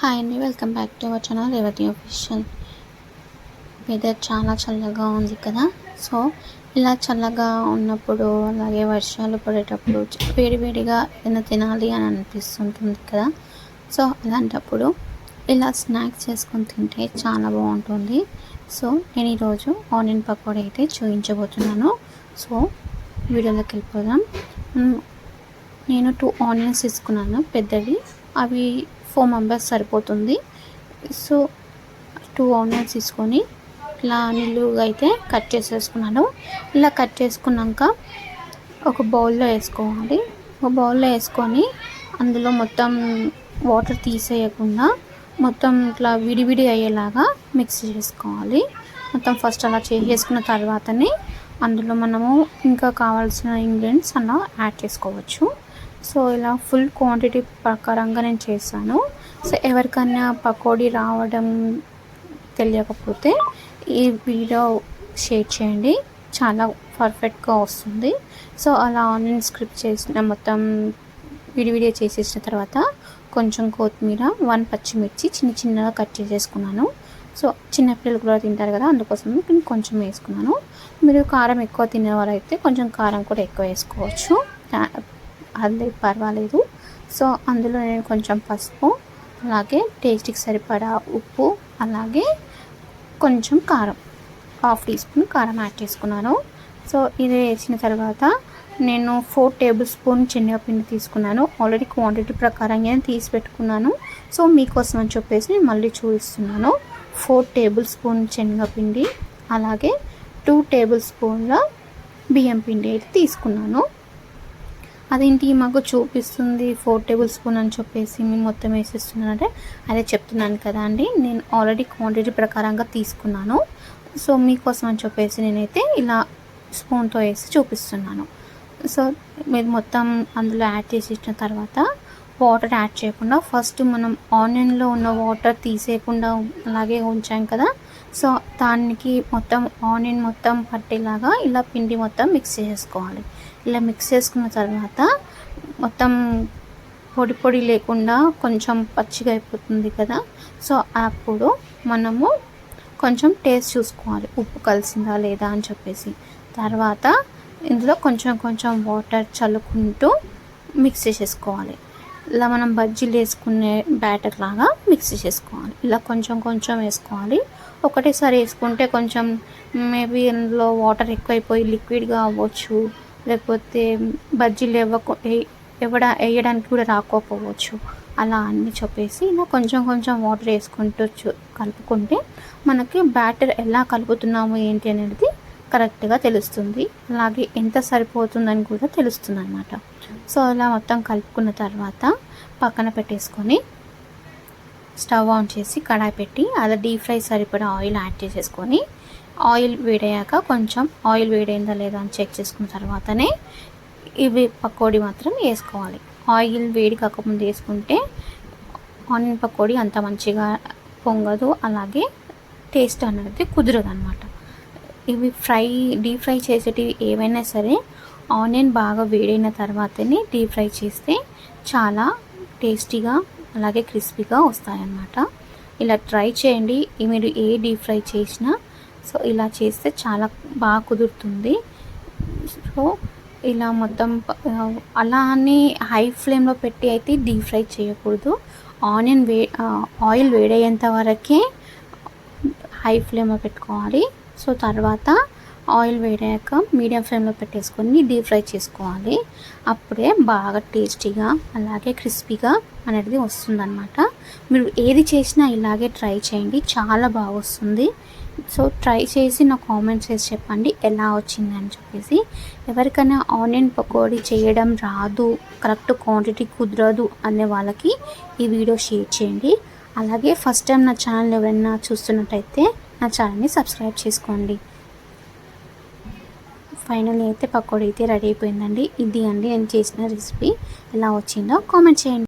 Hi అండి, welcome back to our channel Revathi official. Weather చాలా చల్లగా ఉంది కదా. సో ఇలా చల్లగా ఉన్నప్పుడు, అలాగే వర్షాలు పడేటప్పుడు వేడివేడిగా ఏదైనా తినాలి అని అనిపిస్తుంటుంది కదా. సో అలాంటప్పుడు ఇలా స్నాక్స్ చేసుకొని తింటే చాలా బాగుంటుంది. సో నేను ఈరోజు ఆనియన్ పకోడీ అయితే చూపించబోతున్నాను. సో వీడియోలోకి వెళ్ళిపోదాం. నేను 2 ఆనియన్స్ తీసుకున్నాను పెద్దవి. అవి 4 మెంబర్స్ సరిపోతుంది. సో 2 ఆనియన్స్ తీసుకొని ఇలా నిలువుగా అయితే కట్ చేసేసుకున్నాను. ఇలా కట్ చేసుకున్నాక ఒక బౌల్లో వేసుకోవాలి. ఒక బౌల్లో వేసుకొని అందులో మొత్తం వాటర్ తీసేయకుండా మొత్తం ఇట్లా విడివిడి అయ్యేలాగా మిక్స్ చేసుకోవాలి. మొత్తం ఫస్ట్ అలా చేసుకున్న తర్వాతనే అందులో మనము ఇంకా కావాల్సిన ఇంగ్రీడియంట్స్ అలా యాడ్ చేసుకోవచ్చు. సో ఇలా ఫుల్ క్వాంటిటీ ప్రకారంగా నేను చేశాను. సో ఎవరికైనా పకోడీ రావడం తెలియకపోతే ఈ వీడియో షేర్ చేయండి, చాలా పర్ఫెక్ట్గా వస్తుంది. సో అలా ఆనియన్ స్క్రిప్ట్ చేసిన మొత్తం విడివిడిగా చేసేసిన తర్వాత కొంచెం కొత్తిమీర, 1 పచ్చిమిర్చి చిన్నగా కట్ చేసేసుకున్నాను. సో చిన్నపిల్లలు కూడా తింటారు కదా, అందుకోసం నేను కొంచెం వేసుకున్నాను. మీరు కారం ఎక్కువ తినేవారైతే కొంచెం కారం కూడా ఎక్కువ వేసుకోవచ్చు, అది పర్వాలేదు. సో అందులో నేను కొంచెం పసుపు, అలాగే టేస్ట్కి సరిపడా ఉప్పు, అలాగే కొంచెం కారం, 1/2 టీ స్పూన్ కారం యాడ్ చేసుకున్నాను. సో ఇది వేసిన తర్వాత నేను 4 టేబుల్ స్పూన్ శనగపిండి తీసుకున్నాను. ఆల్రెడీ క్వాంటిటీ ప్రకారంగా తీసి పెట్టుకున్నాను. సో మీకోసం అని చెప్పేసి నేను మళ్ళీ చూపిస్తున్నాను. 4 టేబుల్ స్పూన్ శనగపిండి, అలాగే 2 టేబుల్ స్పూన్ల బియ్యం పిండి అయితే తీసుకున్నాను. అదేంటి మాకు చూపిస్తుంది 4 టేబుల్ స్పూన్ అని చెప్పేసి మేము మొత్తం వేసేస్తున్నానంటే అదే చెప్తున్నాను కదా అండి, నేను ఆల్రెడీ క్వాంటిటీ ప్రకారంగా తీసుకున్నాను. సో మీకోసం అని చెప్పేసి నేనైతే ఇలా స్పూన్తో వేసి చూపిస్తున్నాను. సో మీరు మొత్తం అందులో యాడ్ చేసేసిన తర్వాత వాటర్ యాడ్ చేయకుండా ఫస్ట్ మనం ఆనియన్లో ఉన్న వాటర్ తీసేయకుండా అలాగే ఉంచాం కదా. సో దానికి మొత్తం ఆనియన్ మొత్తం పట్టేలాగా ఇలా పిండి మొత్తం మిక్స్ చేసుకోవాలి. ఇలా మిక్స్ చేసుకున్న తర్వాత మొత్తం పొడి పొడి లేకుండా కొంచెం పచ్చిగా అయిపోతుంది కదా. సో అప్పుడు మనము కొంచెం టేస్ట్ చూసుకోవాలి, ఉప్పు కలిసిందా లేదా అని చెప్పేసి. తర్వాత ఇందులో కొంచెం వాటర్ చల్లుకుంటూ మిక్స్ చేసేసుకోవాలి. ఇలా మనం బజ్జీలు వేసుకునే బ్యాటర్ లాగా మిక్స్ చేసుకోవాలి. ఇలా కొంచెం వేసుకోవాలి. ఒకటేసారి వేసుకుంటే కొంచెం మేబీ ఇందులో వాటర్ ఎక్కువైపోయి లిక్విడ్గా అవ్వచ్చు, లేకపోతే బజ్జీలు వేయడానికి కూడా రాకపోవచ్చు. అలా అన్నీ చెప్పేసి ఇలా కొంచెం వాటర్ వేసుకుంటూ కలుపుకుంటే మనకి బ్యాటర్ ఎలా కలుపుతున్నాము ఏంటి అనేది కరెక్ట్గా తెలుస్తుంది. అలాగే ఎంత సరిపోతుందని కూడా తెలుస్తుంది అన్నమాట. సో ఇలా మొత్తం కలుపుకున్న తర్వాత పక్కన పెట్టేసుకొని స్టవ్ ఆన్ చేసి కడాయి పెట్టి అలా డీప్ ఫ్రై సరిపడా ఆయిల్ యాడ్ చేసేసుకొని, ఆయిల్ వేడయ్యాక కొంచెం ఆయిల్ వేడైందా లేదా అని చెక్ చేసుకున్న తర్వాతనే ఇవి పకోడీ మాత్రం వేసుకోవాలి. ఆయిల్ వేడి కాకముందు వేసుకుంటే ఆనియన్ పకోడీ అంత మంచిగా పొంగదు, అలాగే టేస్ట్ అనేది కుదరదు అన్నమాట. ఇవి డీప్ ఫ్రై చేసేటివి ఏవైనా సరే ఆనియన్ బాగా వేడైన తర్వాతనే డీప్ ఫ్రై చేస్తే చాలా టేస్టీగా అలాగే క్రిస్పీగా వస్తాయన్నమాట. ఇలా ట్రై చేయండి మీరు ఏ డీప్ ఫ్రై చేసినా. సో ఇలా చేస్తే చాలా బాగా కుదురుతుంది. సో ఇలా మొత్తం అలా అని హై ఫ్లేమ్లో పెట్టి అయితే డీప్ ఫ్రై చేయకూడదు. ఆయిల్ వేడయ్యేంత వరకే హై ఫ్లేమ్లో పెట్టుకోవాలి. సో తర్వాత ఆయిల్ వేడాక మీడియం ఫ్లేమ్లో పెట్టేసుకొని డీప్ ఫ్రై చేసుకోవాలి. అప్పుడే బాగా టేస్టీగా అలాగే క్రిస్పీగా అనేది వస్తుందన్నమాట. మీరు ఏది చేసినా ఇలాగే ట్రై చేయండి, చాలా బాగా వస్తుంది. సో ట్రై చేసి నా కామెంట్స్ చేసి చెప్పండి ఎలా వచ్చింది అని చెప్పేసి. ఎవరికైనా ఆనియన్ పకోడీ చేయడం రాదు, కరెక్ట్ క్వాంటిటీ కుదరదు అనే వాళ్ళకి ఈ వీడియో షేర్ చేయండి. అలాగే ఫస్ట్ టైం నా ఛానల్ ఎవరైనా చూస్తున్నట్టయితే నా ఛానల్ని సబ్స్క్రైబ్ చేసుకోండి. ఫైనల్లీ అయితే పకోడీ అయితే రెడీ అయిపోయిందండి. ఇది అండి నేను చేసిన రెసిపీ. ఎలా వచ్చిందో కామెంట్ చేయండి.